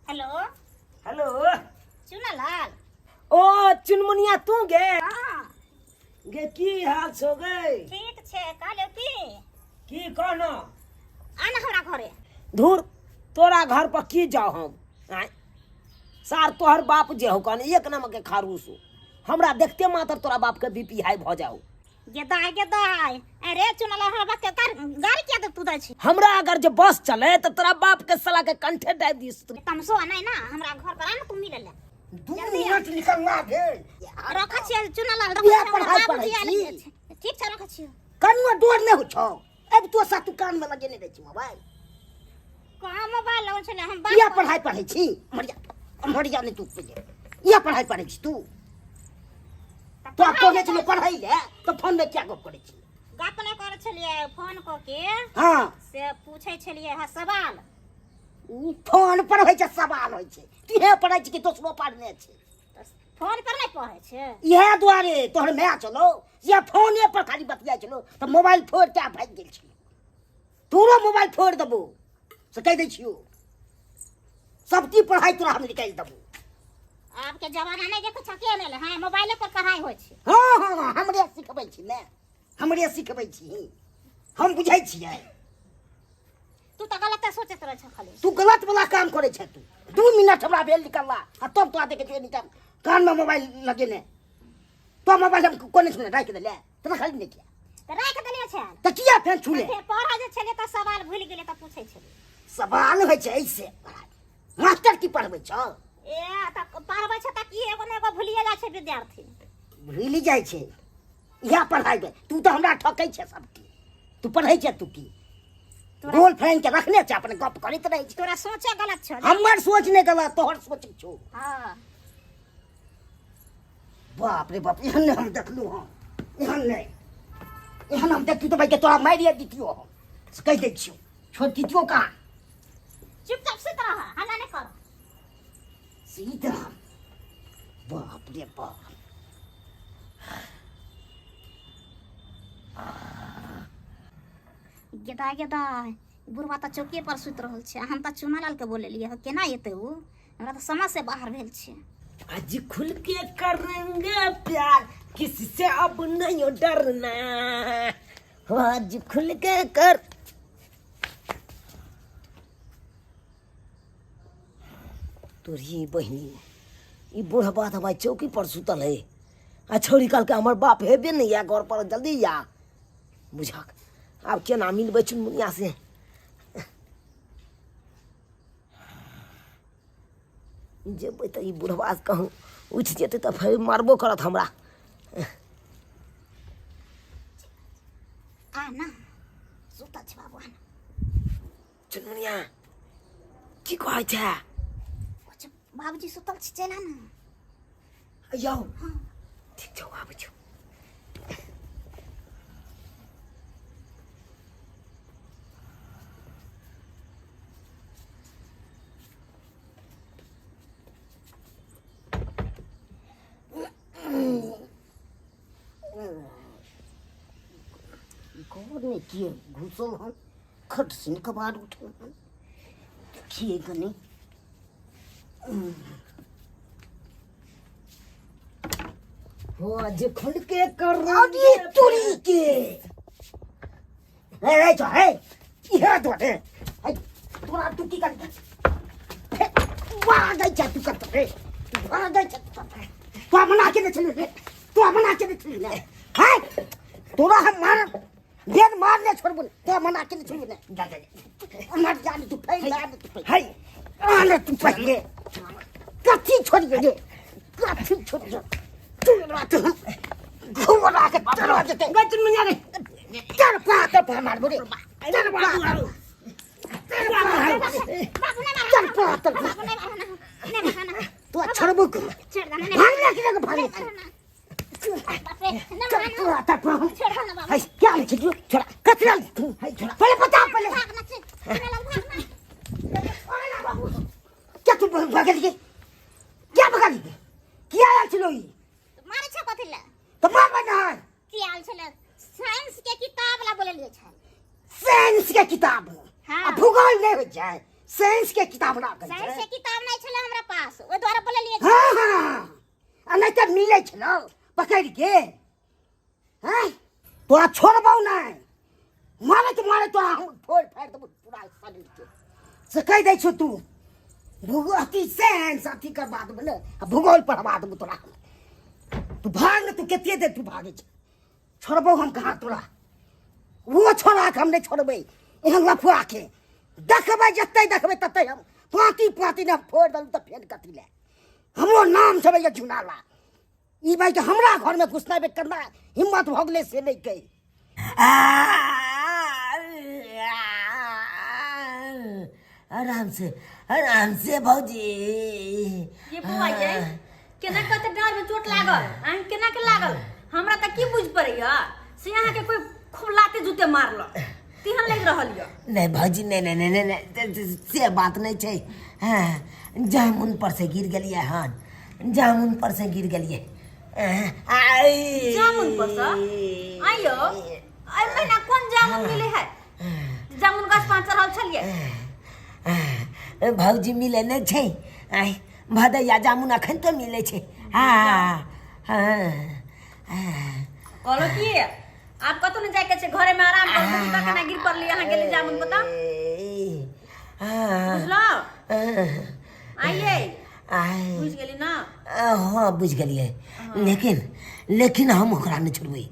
Hello hello Chunalal. ओ चुनमुनिया तू गे हाँ गे की हाल छौ गे ठीक छे कहलो की कहनो आना हमरा घरे। धूर तोरा घर पर की जाओ हम आय सार तोहर बाप जे हो कने एक नंबर के खारूस हो हमरा देखते मात्र तोरा बाप के बीपी हाई भ जाओ। गेदाय गेदाय अरे चुनालाल हमरा के गाड़ी क्या दे तू दै छी। हमरा अगर जे बस चले तो तोरा बाप के सला के कंठे डाल दिस तू। तमसो नहीं ना हमरा घर पर आना तू मिले ले 2 मिनट निकलना भेल रखा छी चुनालाल बिया रखा पढ़ाई बाबूजी पढ़ाई आले छी। छे ठीक छे रखा छी। कन्नो डोर ले हो छौ अब तो सा तू कान में लगे ने दै छी मोबाइल कहां मोबाइल लाउ छले हम बिया बात पढ़ाई पढ़ै छी मरिया ने तू पे या पढ़ाई पढ़ै छी तू तो आपको ने पढ़ाई ले तो फोन में क्या गप करे छी गप नै करे छलिए फोन क के हां से पूछै छलिए हा सवाल फोन पर होय छै सवाल होय छै तिहे पढ़ै छी कि दोसरो पढ़ने छै फोन पर नहीं पढ़े छे इहे दुआरे तोहर माय चलो या फोने पर खाली बतिया चलो तो मोबाइल फोड़ के भाग गेल छी तोरो मोबाइल फोड़ देबो से कह दै छियो सबकी पढ़ाई तोरा हम निकाल देबो। आपके जमाना नहीं देखो छके में ले हां मोबाइल पर पढ़ाई होय छे। हां हमरे सिखबै छी ने हमरे सिखबै छी हम बुझै छियै तू तो गलत सोचत रह छ खाली तू गलत वाला काम करे छ तू 2 मिनट हमरा भेल निकलला आ तब तो आते के निकल कान में मोबाइल लगे ने तो मोबाइल हम कोने सुने राख दे ले तो खाली नहीं किया त राख देलिए छे तो किया फेन छुले फिर पढ़ा जे छले त सवाल भूल गेले त पूछै छले सवाल होय छै ऐसे मास्टर की पढ़बै छ ए त पढ़बै छ त की एगो ने एगो भूलिए जा छे विद्यार्थी भूल जाय छै या पढ़ाई दे तू तो हमरा ठकै छ सबकी तू पढ़ै छ तू की गोल फ्रेंड के रखने छ अपने गप करैत रहै छ तोरा सोचे गलत छ हमर सोच नहीं गलत तोहर सोच छौ। हां बाप रे बाप एहन हम देखलू हां एहन हम देखी तो भाई के तोरा मारिए दितियो हम कह दै छियो छोड़ दितियो का चुपचाप से रह हल्ला नहीं कर सीधा बाप रे बाप गेदा गेदा बुढ़वा त चौकी पर सुत रहल छे हम त चुनालाल के बोलेलिए केना एते उ हमरा त समझ से बाहर भेल छे। आज खुल के करेंगे प्यार किससे अब नहीं डरना आज खुल के कर तोरी बहनी ई बुढ़वा तो भाई चौकी पर सुतल है आ छोरी काल के हमर बाप हेबे नहीं या घर पर जल्दी या बुझा अब केना मिलबै चुनमुनिया से जेबै तऽ ई बुढ़वा कहूँ उठि जेतै तऽ फेर मारबो करत हमरा आना सुता छ बाबू आना चुनमुनिया की कहै छै बाबूजी सुतल छी चला ना यौ ठीक छौ आबै छौ घर में किए घुसल हम खट से कबाड़ उठल हम देखिए गनी हो आज खुल के कर आगे तुरी के ए जो है ये तो है तोरा तू की कर वाह गई जा तू कर रे वाह गई जा तो मना के चले रे तो मना के चले ले है तोरा हम मार देन मारने छोड़बो तो मना के छोड़बो ने जा जा मर जाने तू फैल जा तू है आने तू पहले कथी छोड़ दे कथी छोड़ दे तू रात घुमरा के चला जते गचन में जाने चल पात पर मार बोले चल पात चल पात तू छोड़बो भागने के लगे भागे चल पात पर है क्या है तू छोड़ा कचरा तू है छोड़ा पहले बता पहले क्या तू भाग गई क्या भाग गई क्या आल चलो ई मारे छ कथिला तो मार बना की आल छले साइंस के किताब ला बोलेलिए छ साइंस के किताब हाँ। भूगोल नहीं हो जाए साइंस के किताब ना साइंस के किताब नहीं पास ओइ द्वारा बोले लिए हाँ हाँ आ नहीं तो मिले छलो पकड़ के हैं तोरा छोड़बो नहीं मारे तो हम फोड़ फाड़ देबो पूरा शरीर के से कह दै छौ तू भूगोल सेंस अथी कर बाद बोले भूगोल पढ़वा देबो तोरा तू भाग न तू केते दे तू भागे छ छोड़बो हम कहाँ तोरा वो छोड़ा के हम नहीं छोड़बै एहन लफुआ के देखबै जतै देखबै ततै हम पाती ने फोड़ दल तो फेर कथी ले हमरो नाम छबे ये झुनाला ई भाई के हमरा घर में घुसनाबे करना हिम्मत भगले से नहीं कही आराम से भौजी ये बुआ ये केना कते डार में चोट लागल आइ केना के लागल हमरा त की बुझ पड़ैया से यहाँ के कोई खूब लाते जूते मारल तिहन लग रहल य नहीं भौजी नहीं से बात नहीं छै हाँ, जामुन पर से गिर गलिए हन जामुन पर से गिर गलिए जामुन पर से आइयो आई महीना कौन जामुन मिले है जामुन गाछ पांच चढ़ल छलिए भौजी मिले नहीं छै आई भदैया जामुन अखन तो मिले छै हाँ कहलो की आप कतो न जाय के छै घरे में आराम कर दूसरा केना गिर पड़ली यहाँ गेली जामुन बता बुझलो आइए बुझ गेली ना हाँ बुझ गलिए लेकिन हम ओकरा नहीं छोड़बै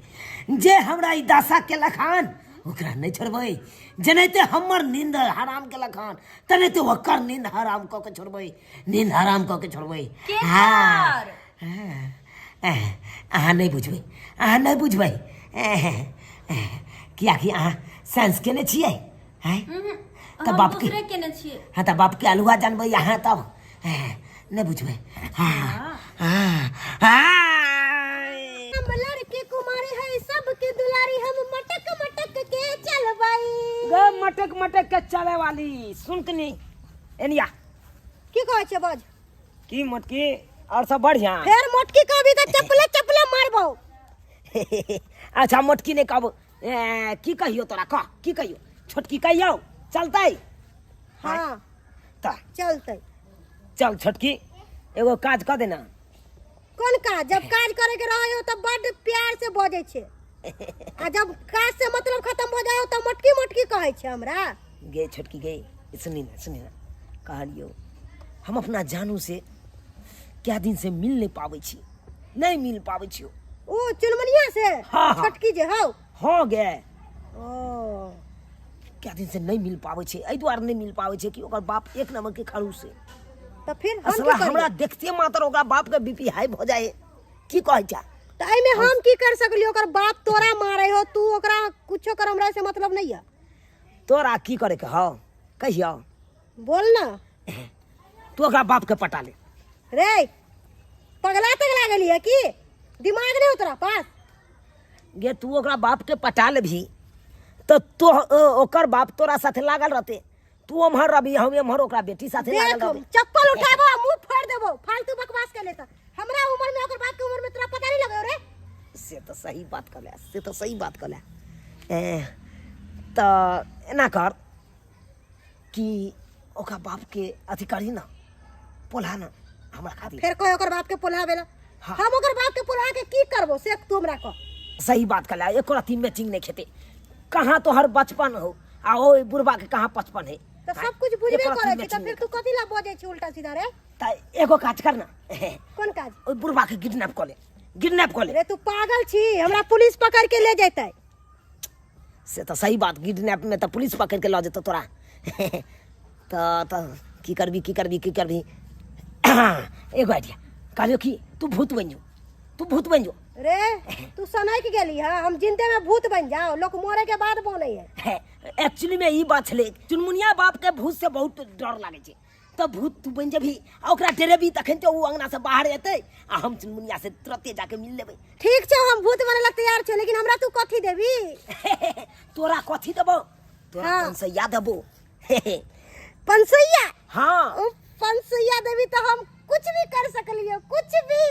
जे हमरा ई दशा केलक हन ओकरा नहीं छोड़बै जेनाहिते हमर नींद हराम केलक हन तेनाहिते ओकर नींद हराम कऽ के छोड़बै नींद हराम कऽ के छोड़बै अहाँ नहीं बुझबै कियाकि अहाँ साइंस केने छियै तऽ बाप के केने छियै हाँ तऽ बाप के अलुआ जानबै अहाँ तब नहीं बुझबै हम लड़के कुमारी है सबके दुलारी हम मटक के चलबाई गे मटक के चले वाली सुन के नहीं एनिया की कहै छै बाज की मोटकी और सब बढ़िया फेर मोटकी कहबी त चपले मारबो अच्छा मोटकी ने कहब की कहियो तोरा कह की कहियो छोटकी कहियो चलतै हां त चलतै चल छोटकी एगो काज क देना कोन काज जब काज करे के रहै हो तब बड़ प्यार से बजै छै आ जब काज से मतलब खत्म हो जाओ त मोटकी कहै छै हमरा गे छोटकी गे सुनी ना कहलियो हम अपना जानू से क्या दिन से मिल नहीं पाबै छी नहीं मिल पाबै छियो ओ चुनमुनिया से हाँ। छोटकी जे हौ हाँ गे ओ क्या दिन से नहीं मिल पाबै छै एहि दुआरे नहीं मिल पाबै छै कि ओकर बाप एक नंबर के खड़ूस है त फिर हम असला की हमरा करी देखते मात्र ओकरा बाप के बीपी हाई भ जाए की कहै छै त एई में हम की कर सकली ओकर बाप तोरा मारे हो तू ओकरा कुछो कर हमरा से मतलब नहीं है तोरा की करे के हौ कहियो बोल ना तू ओकरा बाप के पटा ले रे पगला गेली है की दिमाग नहीं हो तोरा पास गे तू ओकरा बाप के पटा ले भी तो ओकर बाप तोरा साथे लागल रहते तू अमहर रबी हम अमहर ओकरा बेटी साथे लागल देख रहबे चप्पल उठाबो मुंह फाड़ देबो फालतू बकवास कर लेता हमरा उम्र में ओकर बाप के उम्र में तोरा पता नहीं लगो रे से तो सही बात कहले तो एना कर कि ओकरा बाप के अथी करी ना पोला ना हमरा खातिर फिर कोई ओकर बाप के पोल्हावेला हाँ। हम ओकर बाप के पोल्हा के की करबो से तू हमरा कह सही बात कहले एको रती मैचिंग नहीं खेते कहाँ तो हर बचपन हो आ ओ बुढ़बा के कहाँ बचपन है तो सब कुछ बुझबे एको रत्ती करे छी matching त फिर तू कथि ला बजे छी उल्टा सीधा रे त एगो काज कर ना कोन काज ओ बुढ़बा के किडनैप कर ले रे तू पागल छी हमरा पुलिस पकड़ के ले जैतै से तो सही बात किडनैप में तो पुलिस पकड़ के ला जेतो तोरा तो की करबी एगो आइडिया कहलियो कि तू भूत बन जो रे तू सनक गेली है हम जिंदे में भूत बन जाओ लोग मरे के बाद बने है एक्चुअली में ई बात छले चुनमुनिया बाप के भूत से बहुत डर लागे छे तो भूत तू बन जभी आ ओकरा डरेबी तखन तो उ अंगना से बाहर एते आ हम चुनमुनिया से तुरंते जाके मिल लेबै ठीक छै हम भूत बने ला तैयार छै लेकिन हमरा तू कथि देबी तोरा कथी देबो तोरा हाँ। पंसैया देबो पंसैया हाँ पंसैया देबी तो हम कुछ भी कर सकलियो कुछ भी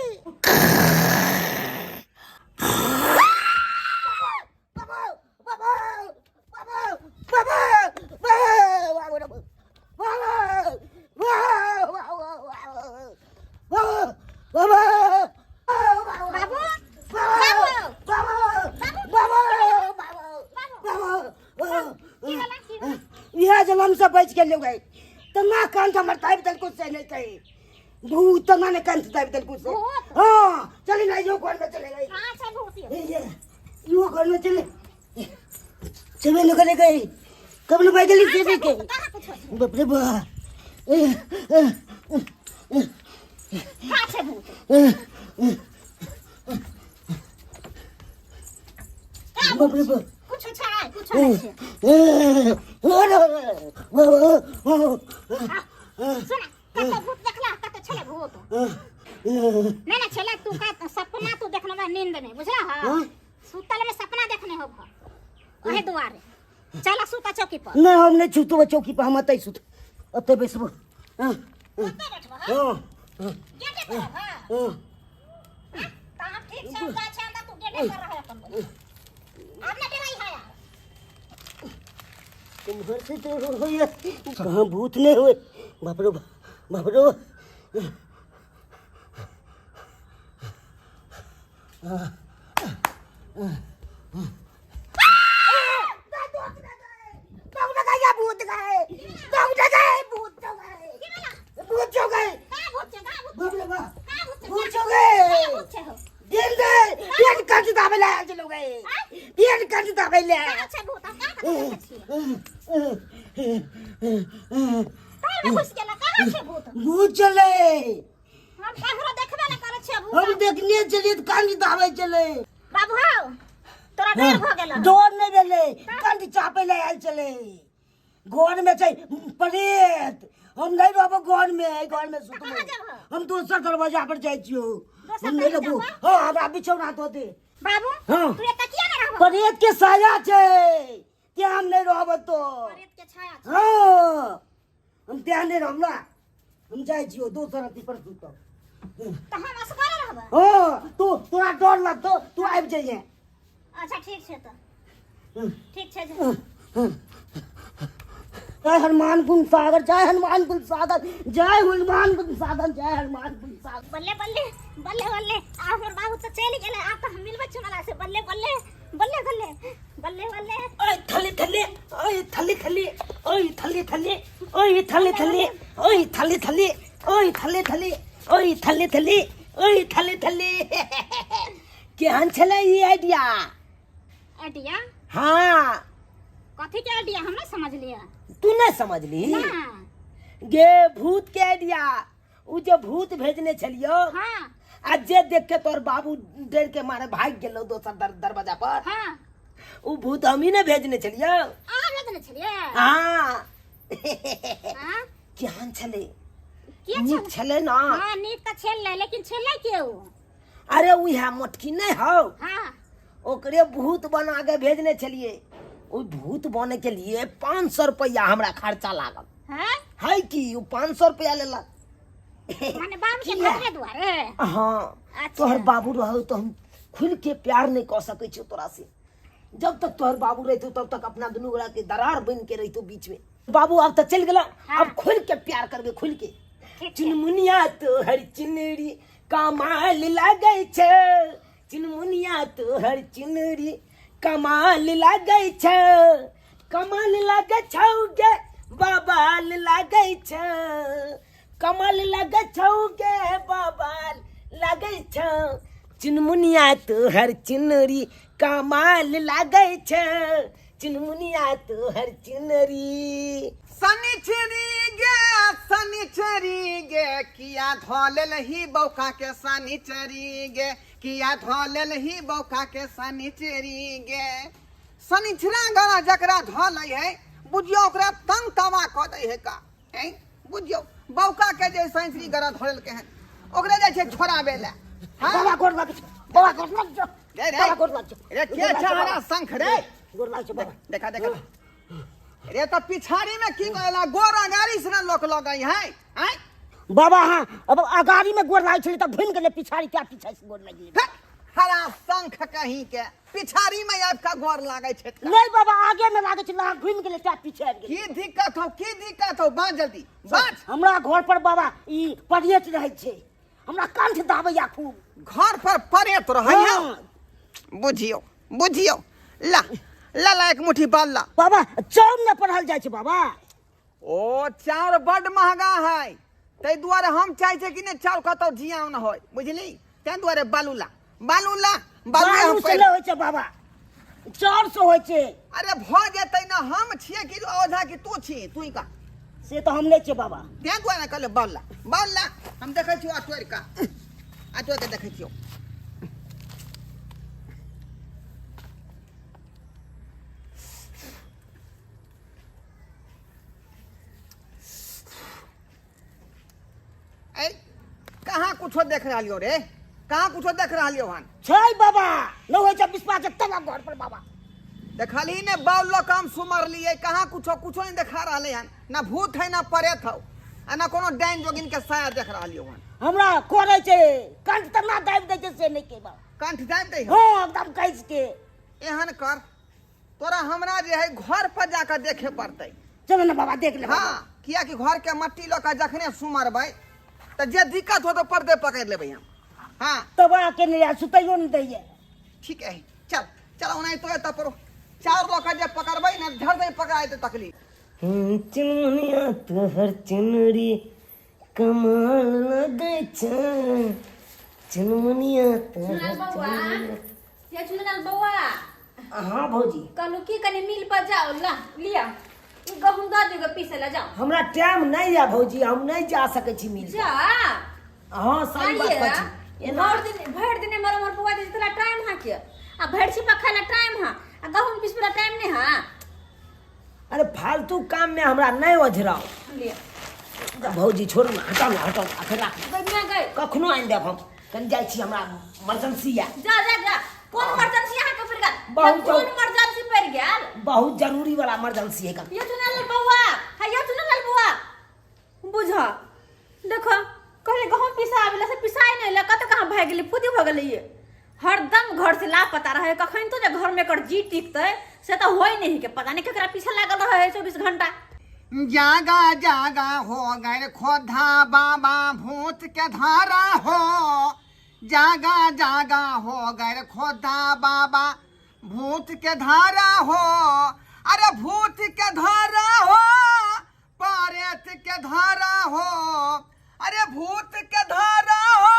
गेल गए तना कंठ हमर ताइब दल कुछ से नहीं कही भूत तना ने कंठ ताइब दल कुछ से हां चली ना यो घर में चले गए कहां से भूत यो घर में चले चले निकले गए कब न भाई गली से के बाप रे बा कहां से भूत बाप रे बा कुछ छाए कुछ नहीं सुना कत भूत देखला कत छले भूत नहीं ना छले तू का सपना तू देखना बा नींद में बुझला हां सुतल में सपना देखने हो ओहे दुआरे चला सुता चौकी पर ना हम नहीं छूतो चौकी पर हम अतै सुत अतै बैसबो हां सुता बैठबो हां गेटे पर हां ता हम ठीक से का छंदा तू गेटे पर रह अपन आपने डराई है तुम घर से तो होइए कहां भूत नहीं हुए बाप रे बाप रे अच्छा भूत का घुस गेला कहां से भूत भूत चले हम कहां देखबे ना करे छे भूत हम देखने चलिए कांडी दावे चले बाबू तोरा डर भ गेल डोर नहीं देले कांडी चापे ले आल चले घर में छै प्रेत हम नहीं रहबो घर में सुतबो हम दूसरा दरवाजा पर जाय छियो हम नहीं रहबो हां हमरा बिछौना दो दे बाबू हाँ। तू एत किया ना रहबो प्रेत के साया छै क्या हम नहीं रहबो तो प्रेत के छाया छै हां हम ध्यान नहीं रहला हम जाय छियो दूसरा पर सुतो त हम असगरे रहबो हां तोरा डर लगतो तू आबि जाइए अच्छा ठीक छै त ठीक छै जे जय हनुमान गुण सागर जय हनुमान गुण सागर जय हनुमान गुण सागर जय हनुमान गुण सागर बल्ले बल्ले बल्ले बल्ले आ फिर बाबू तो चल गेले आ तो हम मिलबे चुनला से बल्ले बल्ले बल्ले बल्ले बल्ले बल्ले ओए थले थले ओए थले थले ओए थले थले ओए थले थले ओए थले थले ओए थले थले ओए थले थले ओए थले थले केहन छले ई आइडिया आइडिया हाँ कथी के आइडिया हम नहीं समझ लिया तू नहीं समझ ली ना गे भूत के आइडिया उ जो भूत भेजने छलियो हां आ जे देख के तोर बाबू डर के मारे भाग गेलो दोसर दरवाजा पर हां उ भूत हम ही ने भेजने छलियो आ भेजने छलिए हाँ हां केहन छले के नीक छले ना हां नीक त छेल ले लेकिन छेले के उ अरे उहे मोटकी नहीं हो हां ओकरे भूत बना के भेजने छलिए ओ भूत बने के लिए 500 रुपया हमरा खर्चा लागल हां है कि उ 500 रुपया लेलक माने बाबू के भगवे दुआरे हाँ अच्छा। तोहर बाबू रहो तो हम खुल के प्यार नहीं कर सके छो तोरा से जब तक तोहर बाबू रहतो तब तक अपना दुनू गोड़ा के दरार बन के रहतो बीच में बाबू अब तो चल गेला हाँ। अब खुल के प्यार करबे खुल के ठीक है। चुनमुनिया तोहर चिनरी कमाल लागे छे चुनमुनिया तोहर चिनरी कमाल लागे छे कमाल लागे छौ गे बाबाल लागे छे कमाल लागे छौ गे बाबाल लागे छौ चुनमुनिया तोहर चिनरी कमाल लागे छे चुनमुनिया तोहर चिनरी सनिचरी गे किया धोलेल ही बौका के सनिचरी गे किया धोलेल ही बौका के सनिचरी गे सनिचरा गला जकरा धोल है बुझियो ओकरा तंग तवा क दे है का हैं बुझियो बौका के जे सनिचरी गला धोलेल के है ओकरा जाय छे छोड़ाबे ले बाबा गोर लाग बाबा गोर लाग रे रे बाबा गोर लाग रे के छाड़ा शंख रे गोर लाग बाबा देखा देखा रे तो पिछाड़ी में की कहला गोरा गाड़ी से ना लोक लगई है हैं बाबा हाँ अब अगाड़ी में गोर लाग छली तब भूल गेले पिछाड़ी क्या पीछे से गोर लगी हरा शंख कहीं के पिछाड़ी में आपका गोर लागे छे नहीं बाबा आगे में लागे छली घूम गेले क्या पीछे आबि गेले की दिक्कत हो बाँच जल्दी बाँच हमरा घर पर बाबा ई पड़ियत रहे छे हमरा कंठ दाबैया खूब घर पर परेत रहे बुझियो बुझियो ला ला ला एक मुट्ठी बाल ला बाबा चौन में पढ़ल जाय छे बाबा ओ चाउर बड महंगा है ताहि दुआरे हम चाहे छै कि ने चाउर कतौ जियान न होय बुझली ताहि दुआरे बालूला बालूला बालू से ले होय छै बाबा चाउर से होय छै अरे भ जेतै न हम छियै कि ओझा कि तू छी तू का से तो हम नहीं छै बाबा ताहि दुआरे कहले बालूला बालूला हम देखै छियो अटोर का अटोर के देखै छियो कहाँ कुछो देख रहा लियो रे कहाँ कुछो देख रहा लियो हन छै बाबा न होय छै विश्वास तब घर पर बाबा देखली ने बाउल लो काम सुमर लिए कहाँ कुछो कुछो नहीं देखा रहले हन ना भूत है ना प्रेत हो आ ना कोनो डाइन जोगिन के साया देख रहा लियो हन हमरा कोरै छै कंठ त ना दाबि दै छै से नहीं के बाबा कंठ दाबि दे हां एकदम कैस के एहन कर तोरा हमरा जे है घर पर जाकर देखे पड़तै चलो ना बाबा देख ले हां किया कि घर के मट्टी लो का जखने सुमरबै त जे दिक्कत हो तो पर्दे पकड़ लेबै हम हां तब आके नहीं सुतैयो नहीं दैये ठीक है चल चल ओनाई तो तपरो चार लोग जे पकड़बै ना धर दे पकड़ाई तो तकलीफ चुनमुनिया तोहर चुनरी कमाल लगे छ चुनमुनिया तोहर या चुनल बउआ हाँ भौजी कहलू की कने मिल पर जाओ ला लिया ई गहूम द देगा पीसे ला जाओ हमरा टाइम नहीं है भौजी हम नहीं जा सके छी मिल जा हाँ सही बात बची भर दिन मर बुआ दे तोरा टाइम हा के आ भर छिपा खाला टाइम हा आ गहूम पीसला टाइम नहीं हा अरे फालतू काम में हमरा नहीं ओझराओ लिया भौजी छोड़ ना हटाओ आखिर राख गइया गई कखनो आइन देब हम कन जाय छी हमरा इमरजेंसी है जा कौन इमरजेंसी यहाँ के फिर गया बहुत कौन इमरजेंसी पड़ गया बहुत जरूरी वाला इमरजेंसी है का ये चुनल बउआ है ये चुनल बुआ बुझा देखो कहले गहूम पिसा आवेला से पिसाई नहीं ला कत कहां भाग गेली फुदी भ गेली ये हरदम घर से लापता रहे कखन तो जे घर में कर जी टिकते से तो होई नहीं के पता नहीं केकरा पीछे लागल रहे 24 घंटा जागा जागा हो गए खोधा बाबा भूत के धारा हो जागा जागा हो गए खोधा बाबा भूत के धारा हो अरे भूत के धारा हो पारेत के धारा हो अरे भूत के धारा हो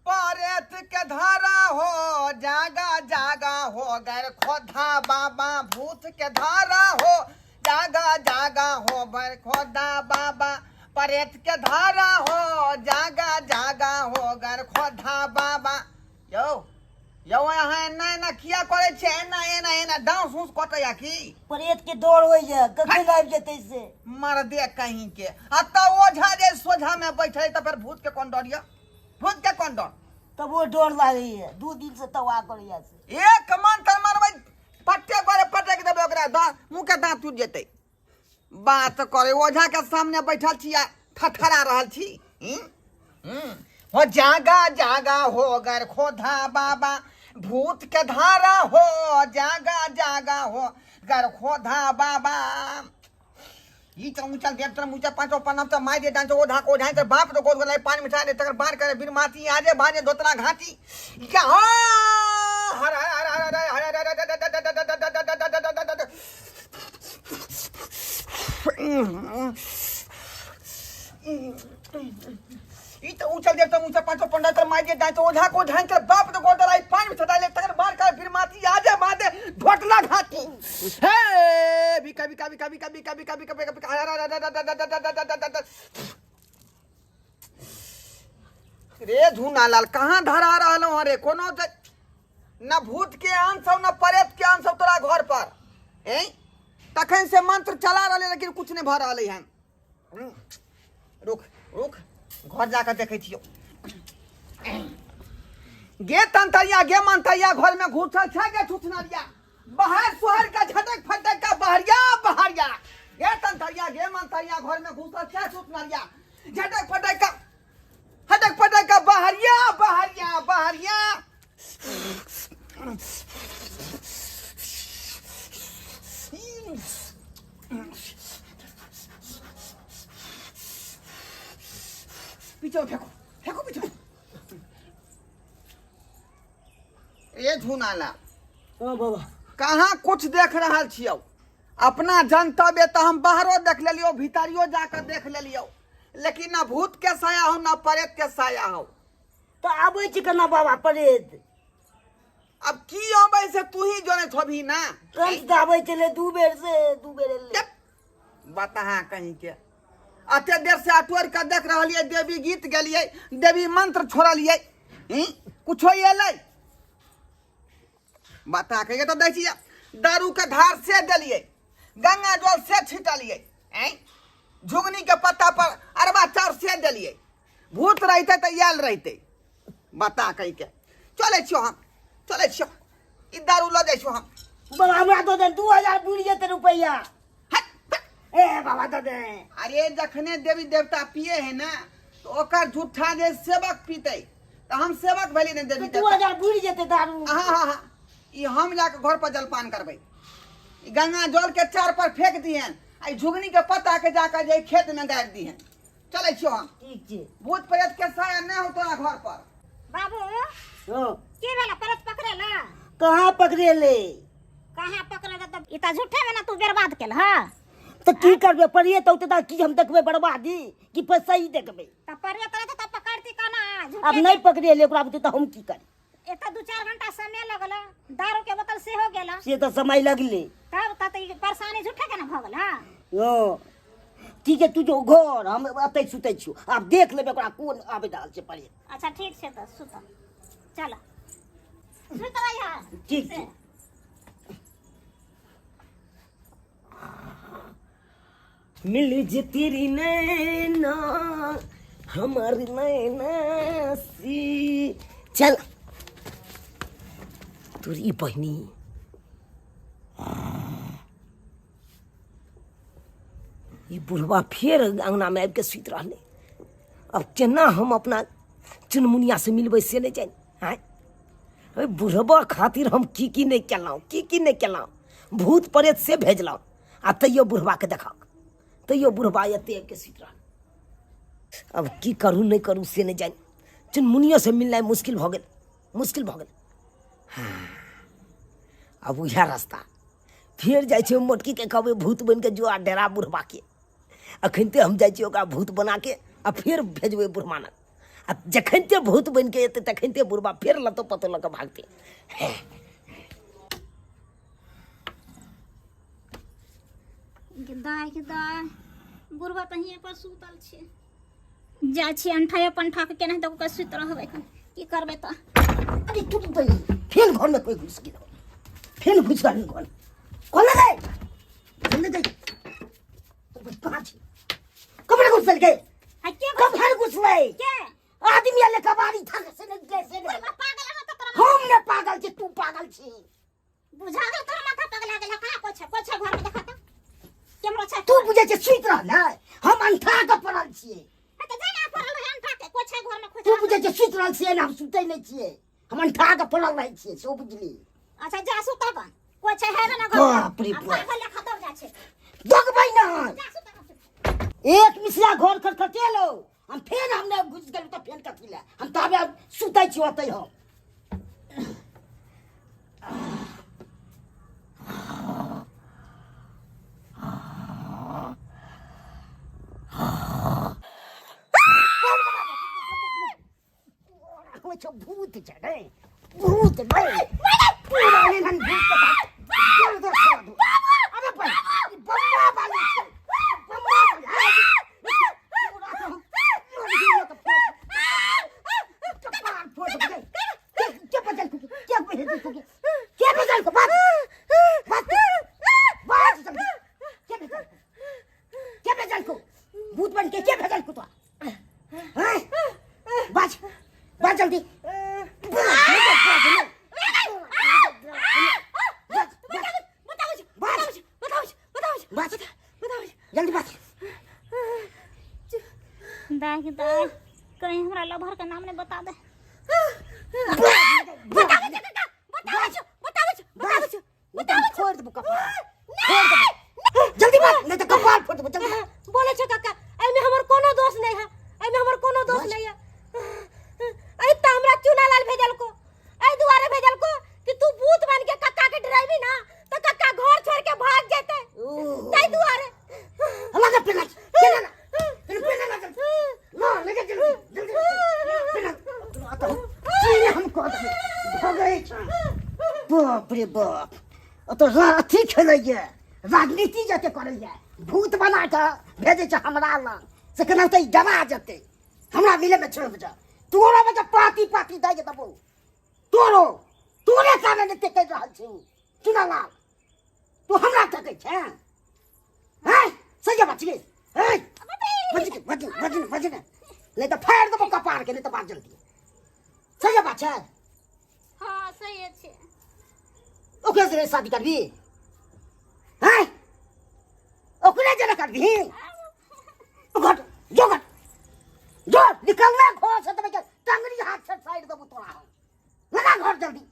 पारेत के धारा हो जागा जागा हो गए खोधा बाबा भूत के धारा हो जागा जागा हो बर खोदा बाबा परेत के धारा हो जागा जागा हो गर खोदा बाबा यो यो यहाँ एना एना किया करे छे एना एना एना डांस उस कटया की प्रेत के दौड़ होय जे कखन लाग जेतै से मर दे कहीं के अत ओझा जे सोझा में बैठे त फिर भूत के कौन डरिया भूत के कौन डर तब वो डर लागी है 2 दिन से तवा करिया से एक मंत्र मारबै पट्टे करे पट्टे के देबे ओकरा मुंह के दांत टूट जेतै बात करे ओझा के सामने बैठल छी आ ठठरा रहल छी हो जागा जागा हो गर खोधा बाबा भूत के धारा हो जागा जागा हो गर खोधा बाबा ई त ऊंचा देव तर ऊंचा पांचो पन्ना त माय दे डांचो ओझा को ओझा त बाप तो गोद गलाई पानी मिठा दे तकर बार करे बिन माती आजे भाजे दोतरा घाटी क्या हो हर ई त ऊंचा देव तर ऊंचा पांचो पन्ना तर माय दे डांचो ओझा को ओझा त बाप तो गोद गलाई पानी मिठा दे तकर बार करे बिन माती आजे भाजे ढोटला घाटी हे बिका बिका बिका बिका बिका बिका बिका बिका रे झूनालाल कहाँ धरा रहलो रे कोनो न भूत के अंश न प्रेत के अंश तोरा घर पर ए तखन से मंत्र चला रहले लेकिन कुछ नहीं भ रहले हन रुक रुक घर जाकर देखे छियो गे तंतरिया गे मंतरिया घर में घुसल छ गे छुछनरिया बाहर सुहर का झटक फटक का बहरिया ये तंतरिया गे मंतरिया घर में घुसल छ छुछनरिया झटक फटक का बहरिया पीछे फेंको पीछे ए झुनाला हां बाबा कहाँ कुछ देख रहा छियो अपना जनतव्य तो हम बाहरों देख ले लियो, भीतरियो जाकर देख ले लियो, लेकिन ना भूत के साया हो ना प्रेत के साया हो। तो आबै छी केना बाबा प्रेत? अब की अबै से तू ही जाने छबी ना। कंस गाबै चले दू बेर ले। बता कहीं के अते देर से अटोर के देख रहलिए, देवी गीत गेलिए, देवी मंत्र छोड़लिए, कुछो एलै? बता कहीं तो दै छी दारू के धार से देलिए, गंगा जल से छिटलिए, झुगनी के पत्ता पर अरबा चाउर से देलिए, भूत रहते तो आयल रहते। बता कहीं के चले छियो हम, चले छियो, ई दारू ल जाइ छियो हम। बाबा हमरा तो दे 2000 बुढ़ जेते रुपैया। ए बाबा तो दे। अरे जखने देवी देवता पिए है ना तो ओकर झूठा जे सेवक पीते तो हम सेवक भली ने देवी देवता। 2000 बुढ़ जेते दारू। हाँ ई हम जाके घर पर जलपान करबै, गंगा जल के चार पर फेंक दिहन, आई झुगनी के पत्ता के जाकर जे खेत में गाड़ दिहन। चले छियो हम। ठीक छै। भूत प्रेत के साया नहीं होतो ना घर पर। बाबू हां के वाला परत पकड़ेला? कहां पकड़ेले? कहां पकड़ेला? त ई त झूठे में ना तू बर्बाद केल। हां तो की करबे? परिये तो उतना की हम देखबे बर्बादी कि सही देखबे? त परत रहे त पकड़ती कना अब नहीं पकड़ेले ओकरा बुते तो हम की करी? एता 2-4 घंटा समय लगल, दारू के बोतल से हो गेला, से तो समय लगले। तब त ई परेशानी झूठे के ना भ गेल। हां ओ ठीक है, तू जो घर हम अतै सुतै छियो, आप देख लेबे ओकरा कोन आबे डाल से पड़े। अच्छा ठीक छै, त सुत चल सुत रही है। ठीक छै। मिल जे तेरी नैना हमारी नैना सी। चल तोरी बहनी ये बुढ़वा फिर अंगना में आबि के सुत रहले। अब केना हम अपना चुनमुनिया से मिलबै से नहीं जानी। हाँ बुढ़वा खातिर हम की नहीं केलहुँ, की नहीं केलहुँ। भूत प्रेत से भेजलहुँ आ तैयो बुढ़वा के देखा, तैयो बुढ़वा एते आबि के सुत रहल। अब की करूँ नहीं करूँ से नहीं जानी। चुनमुनिया से मिलना मुश्किल भ गेल, मुश्किल भ गेल। हाँ अब उहे रास्ता फिर जाइ छै मोटकी के कहबै भूत बन के जो आ डेरा बुढ़वा के। अखनते हम जाइ छी ओकरा भूत बना के आ फिर भेजबै बुढ़मानक। आ जखनते भूत बन के एतै तखनते बुढ़वा फिर लतो पतो लऽ के भागतै। गिद्दा बुढ़वा त हिये पर सुतल छै। जाइ छी अंठाए पंठा के केना दक के सुत रहबै, की करबै त। अरे तू तो फेन घर में कोई घुस गेल, फेन घुस गल घर। कौन है? कौन है? कहाँ छी? कमरे घुस गए? आ के कब घर घुस गए? के आदमी आले कबाड़ी था से न कैसे पागल है त तोरा हम ने पागल छी, तू पागल छी। बुझा गेल तोरा माथा पगला गेल। कहां कोछ घर में देखा त केमरो छै? तू बुझे छै सुइत रहल है, हम अंठा के पड़ल छिए। त जाना पड़ल है अंठा के कोछ घर में खोज। तू बुझे छै सुइत रहल छिए ना, हम सुतै नहीं छिए, हम अंठा के पड़ल रह छिए, सो बुझली। अच्छा जा सुत अपन, कोछ है ना घर। बाप रे बाप। पागल खतम जा छै, दगबै ना। जा सुत। एक मिसरा घर खटखटेलो, हम फेन हमने घुस गेल त फेन कथि ले हम ताबे सुतै छी ओतै हम। वो भूत चढ़े, भूत नहीं पूरा लेन भूत का अबे पर बम्मा वाली बम्मा भूत बन के क्या भेजल को? बात जल्दी जल्दी बात। दाग कहीं हमरा लभर के नाम ने बता दे। छोड़ दे जल्दी बात, नहीं तो कपाल फोड़ दे जल्दी। बोले छो काका एमे हमर कोनो दोष नहीं है, एमे हमर कोनो दोष नहीं है। आई त हमरा चुना लाल भेजल को, आई दुआरे भेजल को कि तू भूत बन के काका के डराइबी ना तो काका घर छोड़ के भाग जेते। हमको भगै छ बाप रे बाप तो अथी खेलैया राजनीति जते करैया भूत बना के भेजे छ हमरा लग से केना त डरा जते हमरा मिले में छोड़ जा तोरा में पार्टी पार्टी दे के दबो तोरे कारण एते कह रहल छी चुनाला तू हमरा तकै छ हैं सही बात छै हैं बजने नहीं तो फाड़ देबो कपार के नहीं तो बात जल्दी सही बात छै हाँ सही है ओकरे से शादी करबी हैं ओकरे जरा करबी घट जो निकलना घर से तो टंगरी हाथ से साइड देबो तोरा लगा घर जल्दी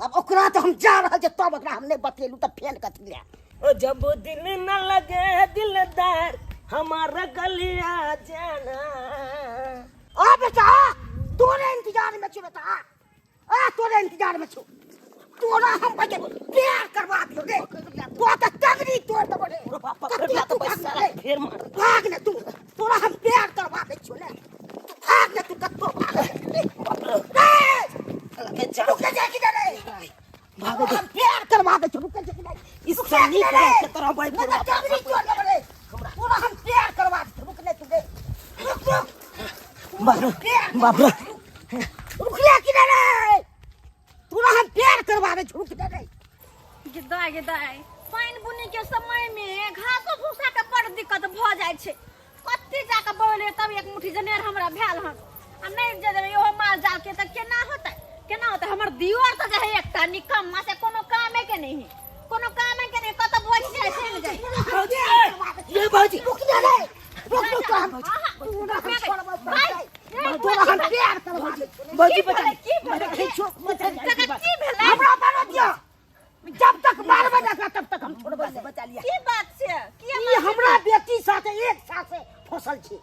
अब ओकरा तो हम जा रहल जे तब ओकरा हम नहीं बतेलू तो फेल कथी ले ओ जब दिल न लगे दिलदार हमारा गलिया जाना आ बेटा तोरे इंतजार में छु बेटा तोरे इंतजार में छु तोरा हम बजे प्यार करवा दियो रे तो का टंगरी तोड़ दबो रे पकड़ तो पैसा फिर मार भाग ने तू तोरा हम प्यार करवा दे छु ने भाग ने तू कत्तो के जा रुक जा कि रे भाग हम प्यार करवा दे छु रुक जा कि इस साली के तरह भाई पूरा टंगरी तोड़ दबो रे पूरा हम प्यार करवा दे रुक ने तू दे बाप रे रुक जा कि रे पूरा हम प्यार करवा दे छु रुक जा रे गिदाई पानी बुनी के समय में घासो भूसा के बड़ दिक्कत भ जाय छै कत्ते जाके बोले तब एक मुट्ठी जनेर हमरा भेल हन आ नहीं जे देबे ओहो माल जाल के त केना होतै हमर दीवार त जे एकटा निकम्मा से कोनो कामे के नहीं कत भोज छै से न जाय ये बाजी रुक जा रे रुक तो हम तोरा हम प्यार करवा दे बाजी बता की भेलै की भेलै हमरा मारो दिया जब तक मारबे ना तब तक हम छोड़बे नहीं बचा लिया की बात छै की ई हमरा बेटी साथे एक साथ से फसल छी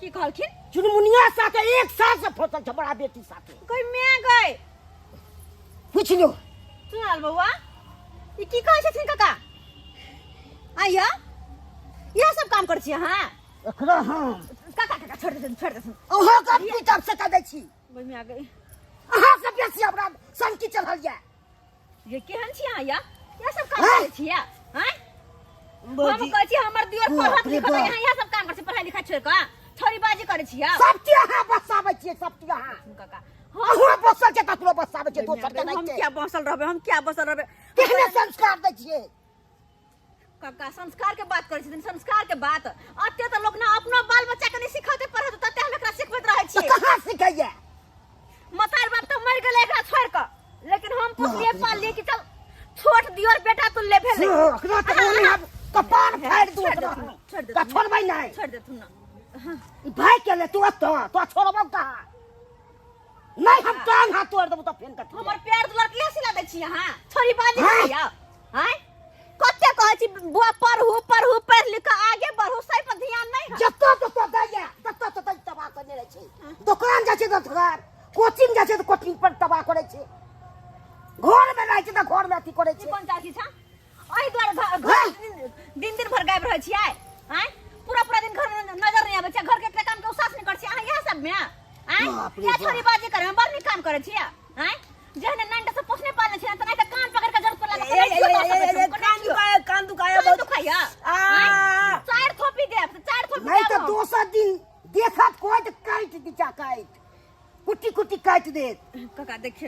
की कहलखिन चुनमुनिया साथे एक साथ से फसल छ बड़ा बेटी साथे कोई मैं गई पूछ लो सुनाल बउआ ई की कहै छथिन काका आइया यह सब काम कर छी हां एकरा हम काका छोड़ दे ओहो का पिता से कह दै छी ओइ में आ गई अहाँ सब बेसी हमरा संकी चढ़ल जाय ये केहन छी आइया यह सब काम करै छी हैं हम कहै छी हमर दियर पढ़त लिखत यहाँ यह सब काम कर छी पढ़ाई लिखाई छोड़ के छोरी बाजी करै छी सब अहाँ बसाबै छियै सब अहाँ काका अहाँ बसल के ककरो बसाबै छियै दोसर के हम नहीं क्या बसल रहबे केहने संस्कार दै छियै काका संस्कार के बात करै छथिन संस्कार के बात अत्ते त लोग ना अपनो बाल बच्चा के नहीं सिखाते पढ़त तते हम एकरा सिखबैत रहै तो छी कहाँ सिखैया मतार बाप तो मर गेलै एकरा छोड़ के लेकिन हम पुछलिए पाल लिए कि चल छोट दियर बेटा तू ले भेले ओकरा तो ओने हम कपार फाड़ दू ओकरा का छोड़बै नहीं छोड़ दे तू ना ई भाई के ले तू तो छोड़बौ कहाँ नहीं हम टांग हाथ तोड़ देबो तो फेन कट हमर प्यार दुलार किया सिला दै छी अहाँ छोरी बाजी करिया हैं कते कहै छी बुआ पढ़ू पढ़ लिख के आगे बढ़ू सही पर ध्यान नहीं है जत्तो दैया तत्तो तबाह करने रहे छै दुकान जा छै तो दुकान कोचिंग जा छै तो कोचिंग पर तबाह करे छै घर में रह छै तो घर में अथी करे ई छै कोन चाची छा ओही द्वारे घर दिन भर गायब रहै छियै हैं पूरा दिन घर में नजर नहीं आबै छै घर के काम के उसास नहीं कर छी अहाँ यह सब में बाप रे क्या बाप। छोरी बाजी करे हम बड़ नी काम करे छियै हैं जहने नंटा से पोसने पालने छियै त नहीं त कान पकड़ के जरूरत पड़ला कान दुखाया बहुत दुखाया चार थोपी दे चार थोपी नहीं तो दोसर दिन देखत कोई तो काट दीचा काट कुटी काट दे काका देख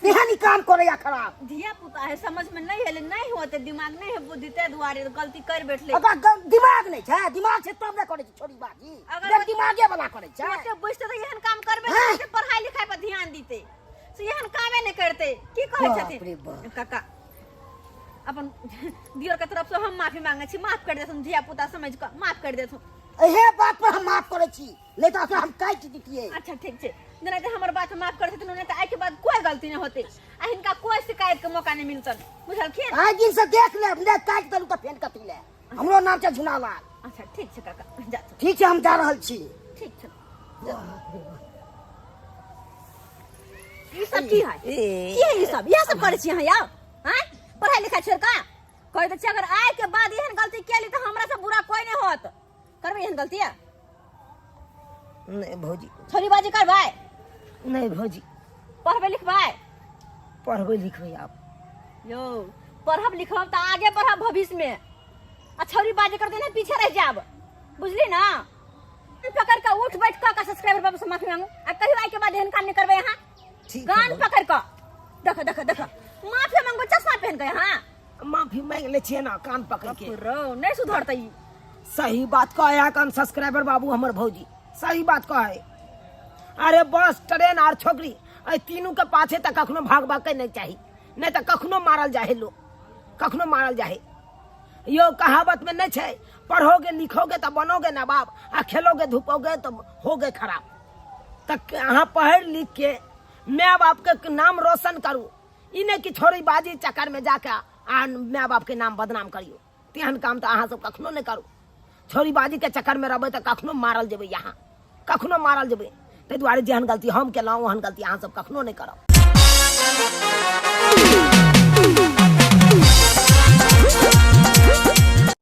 एहन काम करे खराब धिया पुता है समझ में नहीं है नहीं होते दिमाग नहीं है बुद्धि ते दुआरे गलती कर बैठले अगर दिमाग नहीं छै दिमाग छै तब ना करे छै छोरी बाजी अगर अगर दिमागे वाला करे छै छोटे बुझते तो एहन काम करबे हाँ। नहीं पढ़ाई लिखाई पर ध्यान दीते से एहन कामे नहीं करते की कहै बाप रे छथिन बाप। काका अपन दियर के तरफ से हम माफी मांगे छी माफ कर देथुन धिया पुता समझ के माफ कर देथुन एहे बात पर हम माफ करे छी नहीं तो हम काट दितिए अच्छा ठीक छे नहीं तो हमर बात माफ कर देथुन नहीं तो आइ के बाद कोई गलती नहीं होते आ इनका कोई शिकायत के मौका नहीं मिलतन बुझलखिन आज दिन से देख ले ने काट दलू तो फेन कथी ले हमरो नाम छै झुनालाल अच्छा ठीक छे काका जा तू। ठीक छै हम जा रहल छी ठीक छे ई सब की है ये सब यह सब करे छी अहाँ यार हैं पढ़ाई लिखाई छोड़ का कोई तो अगर आए के बाद एहन गलती केली तो हमरा से बुरा कोई नहीं होत करबे एहन गलती है नहीं भौजी छोरी बाजी करबै नहीं भौजी पढ़बै लिखबै पढ़बै लिखबै आप यो पढ़ब लिखब तो आगे बढ़ब भविष्य में आ छोरी बाजी करते ना पीछे रह जाब बुझली ना पकड़ के उठ बैठ के सब्सक्राइबर बाबू से माफी मांगू आ कहियो आई के बाद एहन काम नहीं करबै यहाँ ठीक गान पकड़ के देखो देखो देखो माफी मांगो चश्मा पहन के यहाँ माफी मांग ले छिए ना कान पकड़ के रो नहीं सुधरतै सही बात कहे है कान सब्सक्राइबर बाबू हमर भौजी सही बात कहे अरे बस ट्रेन और छोकरी ए तीनों के पाछे तक कखनो भागबा के नहीं चाहिए नहीं तो कखनो मारल जाए लोग कखनो मारल जाए यो कहावत में नहीं है पढ़ोगे लिखोगे तो बनोगे नवाब आ खेलोगे धूपोगे तो होगे खराब तक अहाँ पढ़ लिख के माँ बाप के नाम रोशन करू इन्हें की छोड़ी बाजी चक्कर में जाके आ माँ बाप के नाम बदनाम करियो तेहन काम तो अहाँ सब कखनो नहीं करू छोड़ी बाजी के चक्कर में रहबै तो कखनो मारल जेबै यहाँ कखनो मारल जेबै ताहि दुआरे जेहन गलती हम केलहुँ ओहन गलती अहाँ सब कखनो नहीं करब